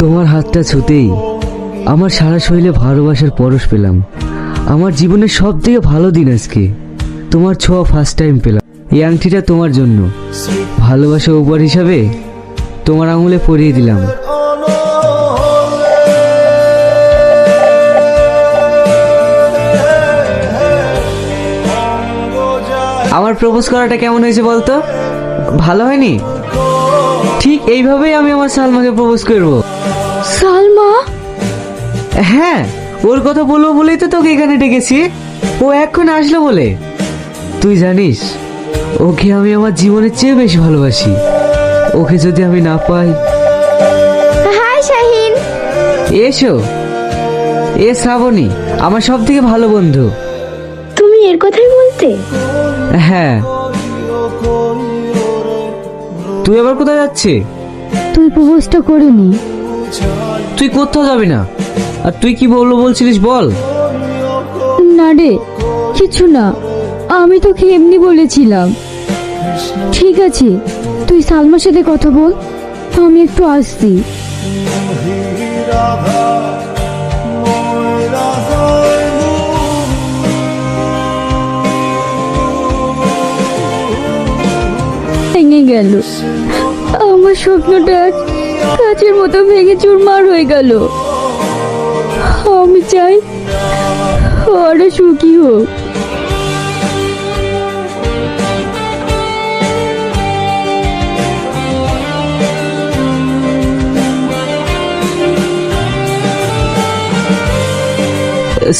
তোমার হাতটা ছুতেই আমার সারা শরীরে ভালোবাসার পরশ পেলাম। আমার জীবনের সব থেকে ভালো দিন আজকে। তোমার ছোঁয়া ফার্স্ট টাইম পেলাম। এই আংটিটা তোমার জন্য ভালোবাসা উপহার হিসাবে তোমার আঙুলে পরিয়ে দিলাম। আমার প্রপোজ করাটা কেমন হয়েছে বলতো? ভালো হয়নি? ঠিক এইভাবেই আমি আমার সালমাকে প্রপোজ করব। সালমা? হ্যাঁ, ওর কথা বলবো বলেই তো তোকে এখানে ডেকেছি। ও এখন আসলো বলে। তুই জানিস ওকে আমি আমার জীবনের চেয়ে বেশি ভালোবাসি। ওকে যদি আমি না পাই। হাই শাহিন। এসো। এ শ্রাবণী, আমার সব থেকে ভালো বন্ধু। তুমি এর কথাই বলতে? হ্যাঁ। তুই আবার কোথায় যাচ্ছে? তুই প্রপোজটা করিনি। তুই কোথাও যাবি না। আর তুই কি বললো বলছিলিস বল। না রে, কিছু না, আমি তোকে এমনি বলেছিলাম। ঠিক আছে, তুই সালমার সাথে কথা বল, আমি একটু আসছি। ভেঙে গেল আমার স্বপ্নটা, আজ কাচের মতো ভেঙে চুরমার হয়ে গেল। আমি চাই ওরা সুখী হোক।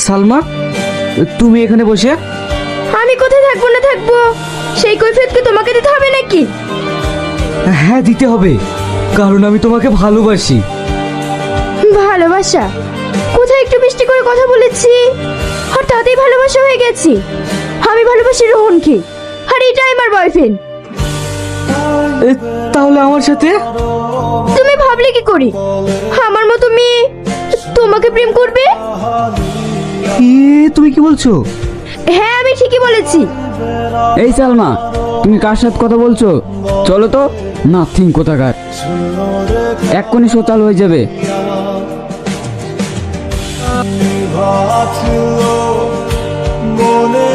সালমা, তুমি এখানে বসে? আমি কোথায় থাকবো না থাকবো, সেই কৈফিয়ত কি তোমাকে দিতে হবে নাকি? হ্যাঁ, দিতে হবে, কারণ আমি তোমাকে ভালোবাসি। ভালোবাসা? কোথায় একটু মিষ্টি করে কথা বলেছি, হঠাৎই ভালোবাসা হয়ে গেছে। আমি ভালোবাসি রোহনকে, আর এটাই আমার বয়ফ্রেন্ড। তাহলে আমার সাথে? তুমি ভাবলে কি করি আমার মতো মেয়ে তোমাকে প্রেম করবে? তুমি কি বলছো? হ্যাঁ, আমি ঠিকই বলেছি। এই সালমা, তুমি কার সাথে কথা বলছো? চলো তো। নাথিং কোথাকার, এক্ষুনি সোতাল হয়ে যাবে। মনে